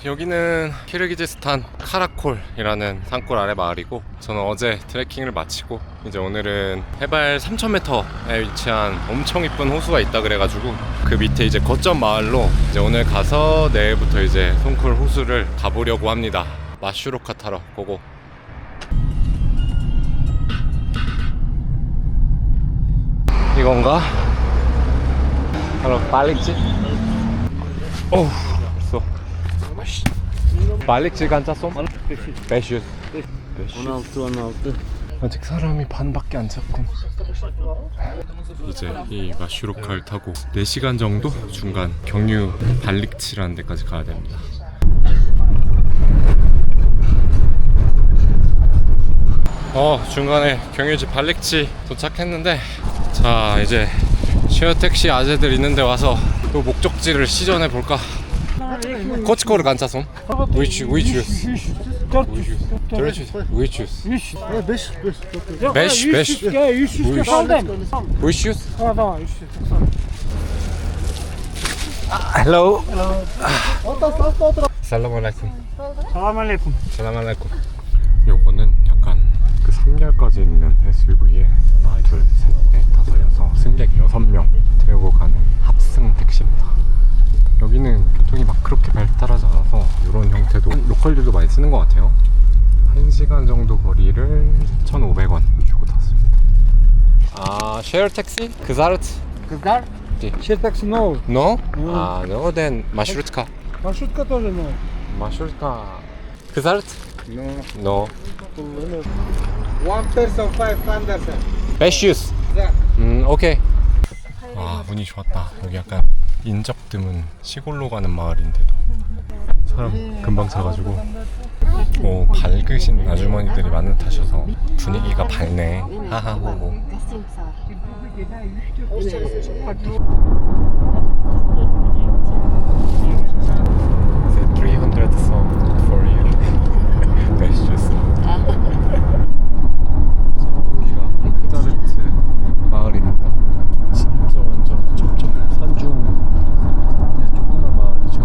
여기는 키르기즈스탄 카라콜이라는 산골 아래 마을이고, 저는 어제 트레킹을 마치고 이제 오늘은 해발 3000m에 위치한 엄청 이쁜 호수가 있다 그래가지고 그 밑에 이제 거점 마을로 이제 오늘 가서 내일부터 이제 송쿨 호수를 가보려고 합니다. 마슈로카 타러 고고. 이건가? Kalau Balikci. Oh, so. Balikci 간짜솜? 500. 16. 아직 사람이 반밖에 안 찼군. 이제 이 마슈로카를 타고 4시간 정도 중간 경유 발릭치라는 데까지 가야 됩니다. 중간에 경유지 발릭치 도착했는데, 자 이제 쉐어택시 아재들 있는데 와서 또 목적지를 시전해 볼까. 코치코르 간차솜? Which choose? Which choose? Beş. Which choose? Hello. Salam alaikum. Salam alaikum. Salam alaikum. 요거는 약간 그 3열까지 있는 SUV에 하나, 둘, 셋, 넷, 다섯, 여섯, 승객 6명 태우고 가는 합승 택시입니다. 여기는 교통이 막 그렇게 발달하지 않아서 이런 형태도 로컬들도 많이 쓰는 것 같아요. 1시간 정도 거리를 1,500원 주고 탔습니다. 아, share taxi? Kızart? Kızlar? Share taxi no. No? 아, no, then 마슈르트카. Маршрутка тоже no. 마슈르트카. Kızart? No. No. One person 500. 500. Yeah. 오케이. 아, 운이 좋았다. 여기 약간 인적 드문 시골로 가는 마을인데도 사람 금방 차가지고 밝으신 아주머니들이 많은 탓이어서 분위기가 밝네. 하하호호. It's 300 song for you. That's just. 여기가 크자르트 마을입니다. 진짜 완전 첩첩 산중 그냥 조그만 마을이죠.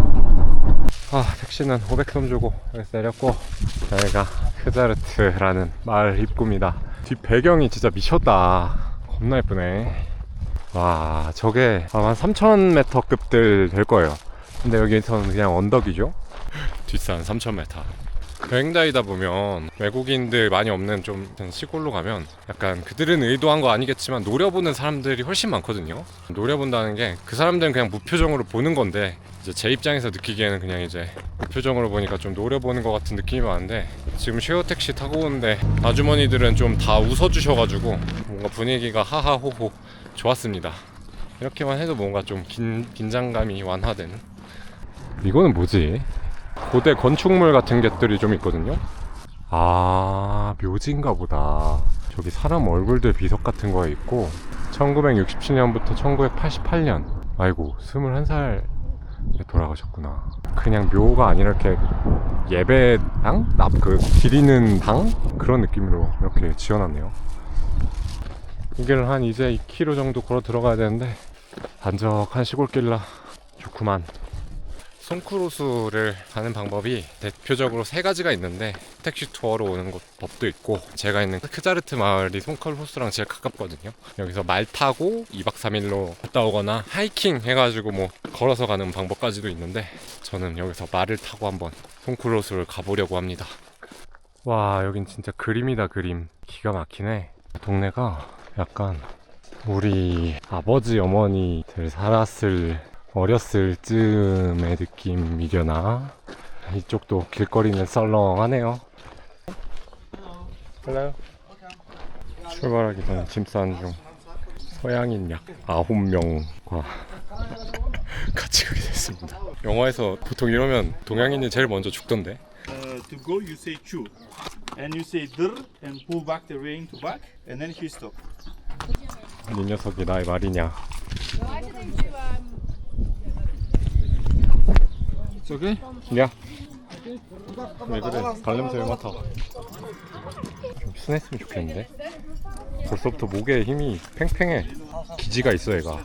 택시는 500솜 주고 여기서 내렸고, 여기가 크자르트라는 마을 입구입니다. 뒷 배경이 진짜 미쳤다. 겁나 예쁘네. 와, 저게 아마 3000m급들 될 거예요. 근데 여기서는 그냥 언덕이죠. 뒷산 3000m. 여행 다니다 보면 외국인들 많이 없는 좀 시골로 가면 약간 그들은 의도한 거 아니겠지만 노려보는 사람들이 훨씬 많거든요. 노려본다는 게 그 사람들은 그냥 무표정으로 보는 건데, 이제 제 입장에서 느끼기에는 그냥 이제 무표정으로 보니까 좀 노려보는 것 같은 느낌이 많은데, 지금 쉐어택시 타고 오는데 아주머니들은 좀 다 웃어주셔가지고 뭔가 분위기가 하하호호 좋았습니다. 이렇게만 해도 뭔가 좀 긴장감이 완화되는. 이거는 뭐지? 고대 건축물 같은 것들이 좀 있거든요. 아, 묘지인가 보다. 저기 사람 얼굴들 비석 같은 거 있고, 1967년부터 1988년 아이고 21살에 돌아가셨구나. 그냥 묘가 아니라 이렇게 예배당? 그 기리는 당? 그런 느낌으로 이렇게 지어놨네요. 여기를 한 이제 2km 정도 걸어 들어가야 되는데 한적한 시골길라 좋구만. 송쿨 호수를 가는 방법이 대표적으로 3가지가 있는데, 택시 투어로 오는 법도 있고, 제가 있는 크자르트 마을이 송쿨 호수랑 제일 가깝거든요. 여기서 말 타고 2박 3일로 갔다 오거나 하이킹 해가지고 뭐 걸어서 가는 방법까지도 있는데, 저는 여기서 말을 타고 한번 송쿨 호수를 가보려고 합니다. 와, 여긴 진짜 그림이다. 그림. 기가 막히네. 동네가 약간 우리 아버지 어머니들 어렸을 쯤의 느낌이려나? 이쪽도 길거리는 썰렁하네요. Hello. 출발하기 전에 짐 싸는 중. 서양인 약 9명과 같이 가게 됐습니다. 영화에서 보통 이러면 동양인이 제일 먼저 죽던데. To go, you say chew, and you say dur, and pull back the rein to back, and then you stop. 이 녀석이 나의 말이냐? It's okay? 야. 왜 그래? 발냄새 왜 맡아? 좀 순했으면 좋겠는데? 벌써부터 목에 힘이 팽팽해. 기지가 있어 얘가.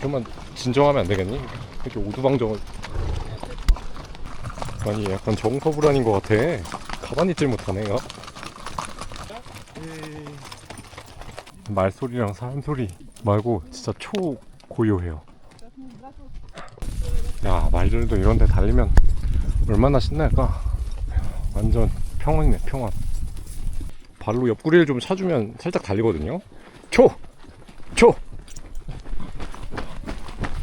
좀만 진정하면 안 되겠니? 이렇게 오두방정을 아니 약간 정서불안인 것 같아. 가만히 있질 못하네 얘가. 말소리랑 사람 소리 말고 진짜 초고요해요. 야, 말들도 이런데 달리면 얼마나 신날까. 완전 평원이네, 평원. 발로 옆구리를 좀 차주면 살짝 달리거든요. 초!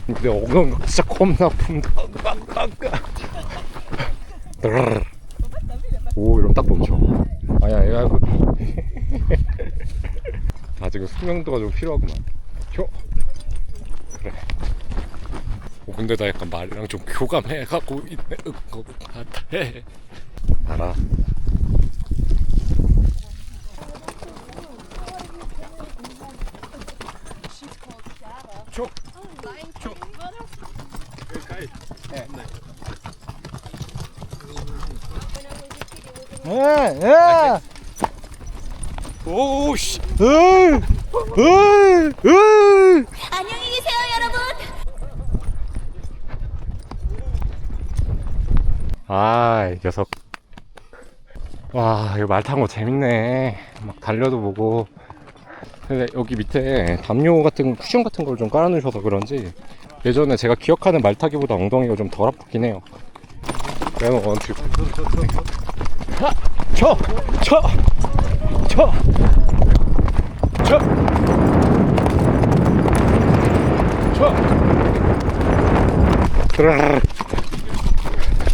근데 엉덩이가 진짜 겁나 푼다. 오, 이러면 딱 멈춰. 아야, 얘가 아직은 숙명도가 좀 필요하구만. 효! 그래. 근데 나 약간 말이랑 좀 교감해가고 있는 것 같아. 알아. 초! 예. 오우씨! 안녕히 계세요, 여러분. 아, 이 녀석. 와, 이거 말 타는 거 재밌네. 막 달려도 보고. 근데 여기 밑에 담요 같은 쿠션 같은 걸 좀 깔아놓으셔서 그런지 예전에 제가 기억하는 말 타기보다 엉덩이가 좀 덜 아프긴 해요. 그래서 원투. 쳐!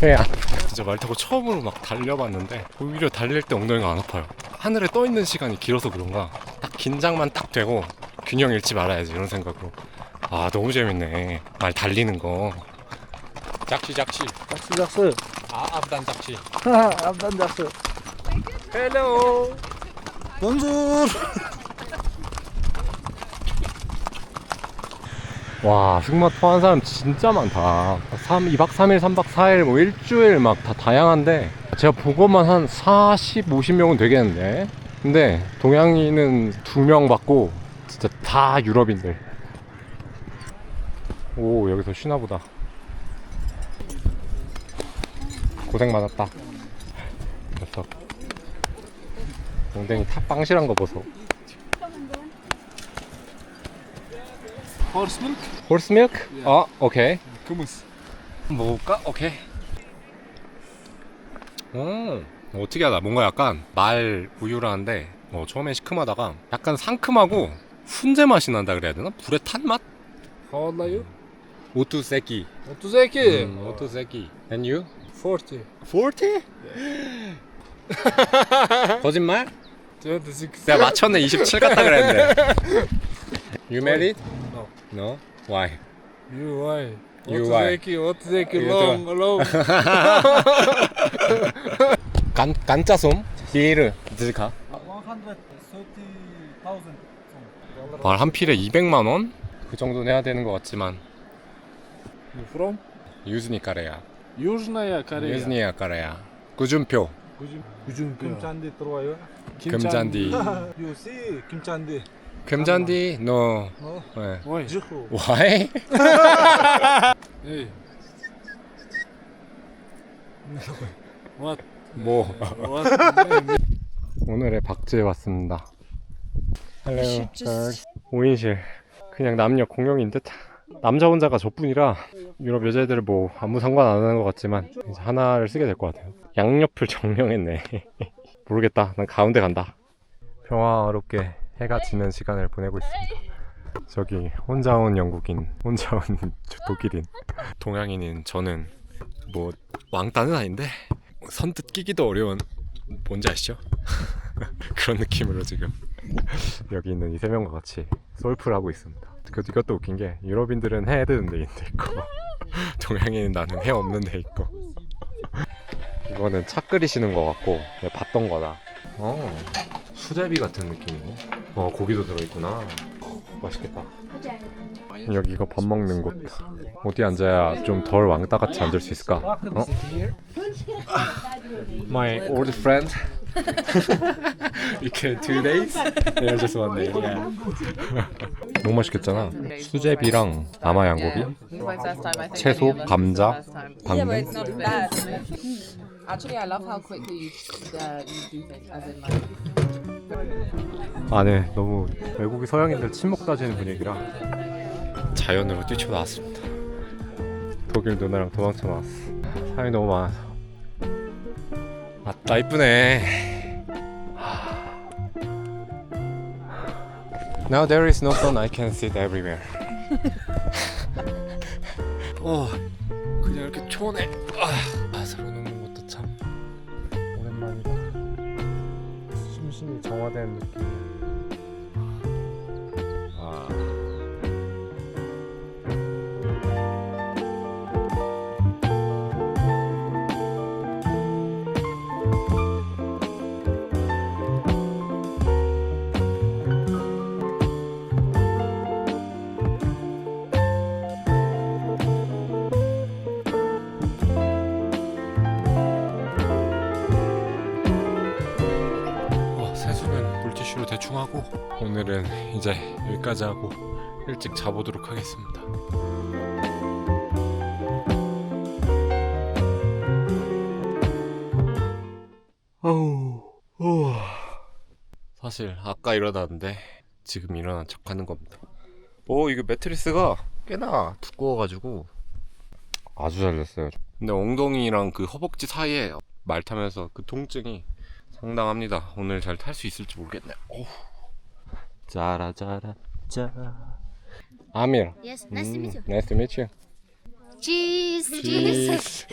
야, 진짜 말 타고 처음으로 막 달려봤는데 오히려 달릴 때 엉덩이가 안 아파요. 하늘에 떠 있는 시간이 길어서 그런가 딱 긴장만 딱 되고 균형 잃지 말아야지 이런 생각으로. 아, 너무 재밌네 말 달리는 거. 짝시 Jaksı. 아, 앞단 짝시. Abdan jaksı. 헬로. Bonjour. 와, 승마 토한 사람 진짜 많다. 2박 3일, 3박 4일, 뭐 일주일 막 다 다양한데 제가 보고만 한 40, 50명은 되겠는데. 근데 동양인은 2명 받고 진짜 다 유럽인들. 오, 여기서 쉬나보다. 고생 많았다. 녀석. 엉덩이 탁 빵실한 거 보소. Horse milk. 홀스 밀크? 아, 오케이. Kımız. 먹을까? 오케이. 어떻게 하다 뭔가 약간 말 우유라는데 처음엔 시큼하다가 약간 상큼하고 훈제 맛이 난다 그래야 되나? 불에 탄 맛? How old are you? 오투세키. 32. 오투세키. And you? 40. 40? 거짓말? 26. 내가 맞췄네. 27 같다 그랬는데. You married? No. No? Why? You why? You why? 32 You long. 간짜솜? 히에르 드즈카? 130,000. 말 한 필에 200만 원? 그 정도는 해야 되는 것 같지만. You from? 유즈니까레야. Южная Корея. 유즈니까레야. 구준표. Kimchandi Troy. 금잔디. You see Kimchandi. 금잔디? No. No. 네. Why? Why? Hey. What? 뭐 What? 오늘의 박지에 왔습니다. Hello. 5인실. 그냥 남녀 공용인 듯. 남자 혼자가 저뿐이라 유럽 여자애들은 뭐 아무 상관 안 하는 것 같지만 이제 하나를 쓰게 될 것 같아요. 양옆을 정령했네. 모르겠다. 난 가운데 간다. 평화롭게 해가 지는 시간을 보내고 있습니다. 저기 혼자 온 영국인, 혼자 온 독일인, 동양인인 저는 뭐 왕따는 아닌데 선뜻 끼기도 어려운, 뭔지 아시죠? 그런 느낌으로 지금 여기 있는 이 세 명과 같이 솔프를 하고 있습니다. 이것도 웃긴 게 유럽인들은 해 드는 데 있고 동양인은 나는 해 없는 데 있고. 이거는 차 끓이시는 거 같고 내가 봤던 거다. 수제비 같은 느낌이네. 고기도 들어있구나. 맛있겠다. 여기가 밥 먹는 곳. 어디 앉아야 좀 덜 왕따같이 앉을 수 있을까? 어? My old friend. 이렇게 2 days? Yeah, just 1 day. Yeah. 너무 맛있겠잖아. 수제비랑 아마 양고기, 채소, 감자, 당근. Actually, I love how quickly you do things. As in, like, 안에 너무 외국인 서양인들 친목 따지는 분위기라 자연으로 뛰쳐나왔습니다. 독일 누나랑 도망쳐 나왔어. 사람이 너무 많아서. 아따 이쁘네. Now there is no sun. I can sit everywhere. 그냥 이렇게 초원에 서로 노는 것도 참 오랜만이다. 심신이 정화된 느낌. 세수는 물티슈로 대충 하고 오늘은 이제 여기까지 하고 일찍 자보도록 하겠습니다. 사실 아까 일어났는데 지금 일어난 척하는 겁니다. 이거 매트리스가 꽤나 두꺼워가지고 아주 잘 됐어요. 근데 엉덩이랑 그 허벅지 사이에 말 타면서 그 통증이 상당합니다. 오늘 잘 탈 수 있을지 모르겠네. 짜라짜라 짜. 아밀. Yes, nice to meet you. Nice to meet you. Cheese. Cheese.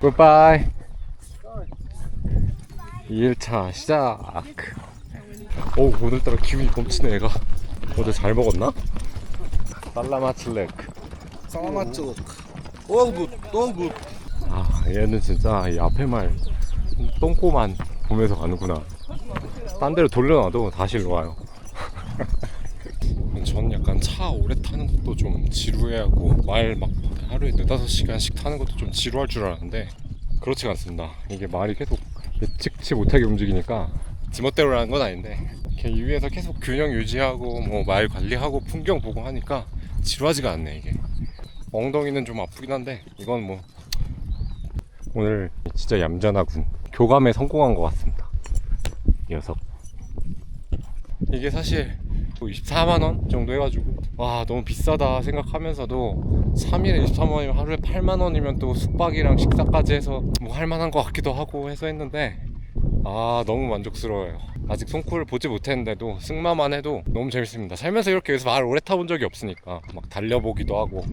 Goodbye. 2일차 시작. 오늘따라 기분이 넘치네 얘가. 어제 잘 먹었나? 살라마틀렉. 살라마틀렉. All good, all good. 얘는 진짜 이 앞에 말 똥꼬만 보면서 가는구나. 딴 데로 돌려놔도 다시 일로 와요. 전 약간 차 오래 타는 것도 좀 지루해하고 말 막 하루에 4-5시간씩 타는 것도 좀 지루할 줄 알았는데 그렇지가 않습니다. 이게 말이 계속 예측치 못하게 움직이니까 지멋대로라는 건 아닌데 이렇게 위에서 계속 균형 유지하고 뭐 말 관리하고 풍경 보고 하니까 지루하지가 않네 이게. 엉덩이는 좀 아프긴 한데 이건 뭐 오늘 진짜 얌전하군. 교감에 성공한 것 같습니다. 이 녀석. 이게 사실 24만원 정도 해가지고 와 너무 비싸다 생각하면서도 3일에 23만원이면 하루에 8만원이면 또 숙박이랑 식사까지 해서 뭐 할만한 것 같기도 하고 해서 했는데 너무 만족스러워요. 아직 손쿨을 보지 못했는데도 승마만 해도 너무 재밌습니다. 살면서 이렇게 여기서 말 오래 타본 적이 없으니까 막 달려보기도 하고.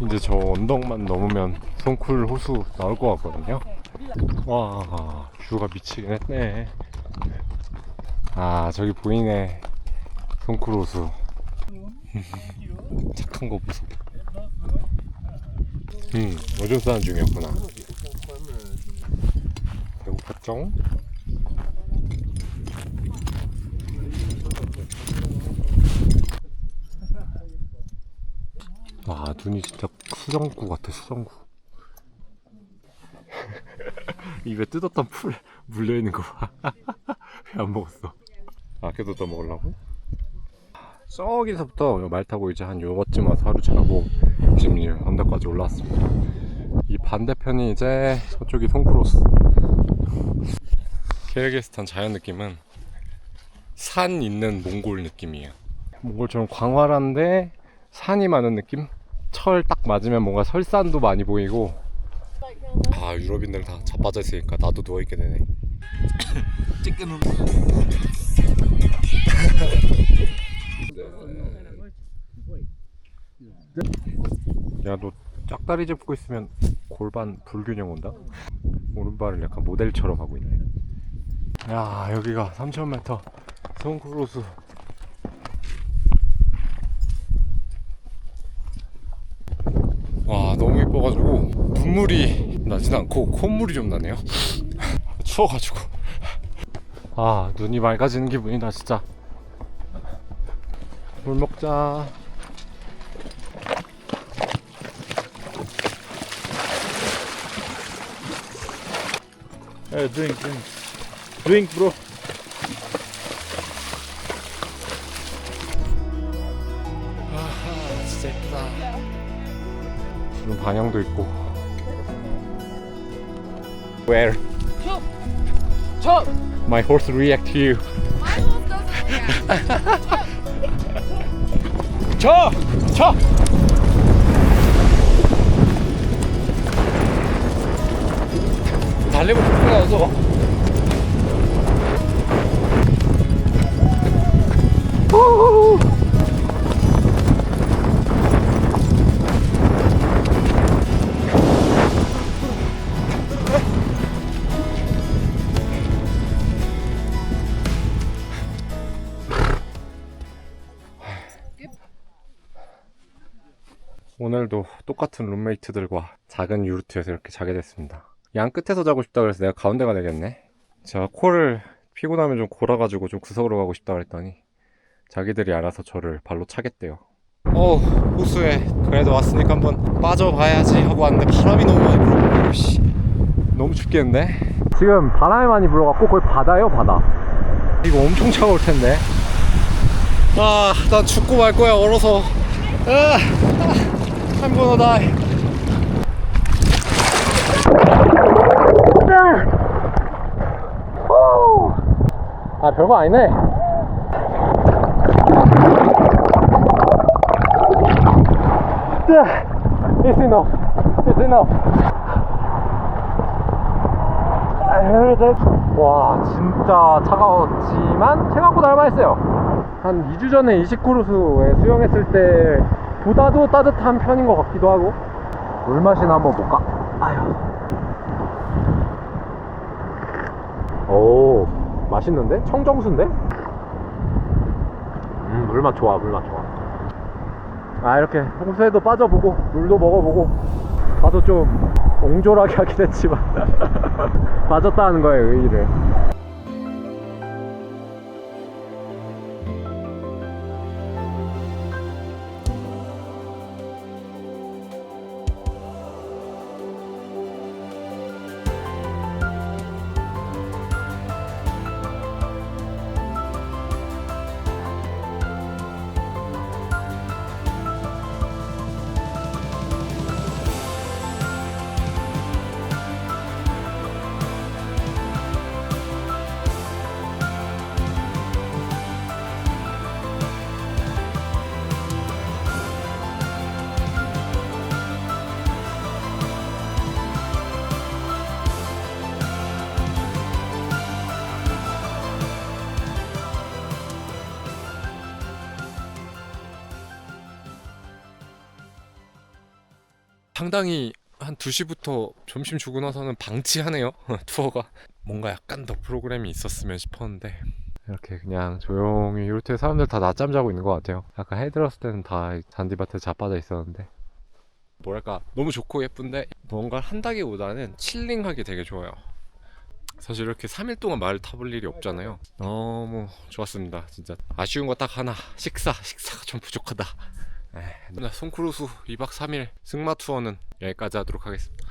이제 저 언덕만 넘으면 손쿨 호수 나올 것 같거든요. 와 뷰가 미치긴 했네. 저기 보이네 손쿨 호수. 착한 거 보소. 오줌 싸는 중이었구나. 배고팠죠? 와 눈이 진짜 수정구 같아. 수정구. 입에 뜯었던 풀 물려있는 거 봐. 왜 안 먹었어? 아껴뒀다 먹으려고? 저기서부터 말 타고 이제 한 요것쯤 와서 하루 자고 66 언덕까지 올라왔습니다. 이 반대편이 이제 저쪽이 송크로스. 키르기스탄 자연 느낌은 산 있는 몽골 느낌이에요. 몽골처럼 광활한데 산이 많은 느낌? 철 딱 맞으면 뭔가 설산도 많이 보이고. 유럽인들 다 자빠져 있으니까 나도 누워있게 되네. 찌개는 야 너 짝다리 짚고 있으면 골반 불균형 온다? 오른발을 약간 모델처럼 하고 있네. 야 여기가 3000m 송크로스. 와 너무 예뻐가지고 눈물이 나진 않고 콧물이 좀 나네요. 추워가지고. 눈이 맑아지는 기분이다 진짜. 물 먹자. Drink, drink. Drink, bro. 진짜 예쁘다. 반영도 있고. Where? My horse react to you. 쳐! 달리고 싶구나 어서. 오늘도 똑같은 룸메이트들과 작은 유르트에서 이렇게 자게 됐습니다. 양 끝에서 자고 싶다 그래서 내가 가운데가 되겠네. 제가 코를 피곤하면 좀 골아가지고 좀 구석으로 가고 싶다 그랬더니 자기들이 알아서 저를 발로 차겠대요. 호수에 그래도 왔으니까 한번 빠져봐야지 하고 왔는데 바람이 너무 많이 불어가지고 씨, 너무 춥겠는데? 지금 바람이 많이 불어갖고 거의 바다예요, 바다. 이거 엄청 차가울 텐데. 난 죽고 말 거야, 얼어서. I'm gonna die. 별거 아니네. It's enough. It's enough. 와, 진짜 차가웠지만 생각보다 할만했어요. 한 2주 전에 이시쿠루스에 수영했을 때 보다도 따뜻한 편인 것 같기도 하고. 물 맛이나 한번 볼까? 오, 맛있는데? 청정수인데? 물맛 좋아, 물맛 좋아. 이렇게 홍수에도 빠져보고 물도 먹어보고 봐도 좀 옹졸하게 하긴 했지만 빠졌다는 거예요, 의의를. 상당히 한 2시부터 점심 주고 나서는 방치하네요. 투어가 뭔가 약간 더 프로그램이 있었으면 싶었는데 이렇게 그냥 조용히 이렇게 사람들 다 낮잠 자고 있는 것 같아요. 아까 해 들었을 때는 다 잔디밭에 자빠져 있었는데 뭐랄까 너무 좋고 예쁜데 뭔가 한다기보다는 칠링하기 되게 좋아요. 사실 이렇게 3일 동안 말을 타볼 일이 없잖아요. 너무 좋았습니다. 진짜 아쉬운 거 딱 하나, 식사가 좀 부족하다. 송크루스 2박 3일 승마 투어는 여기까지 하도록 하겠습니다.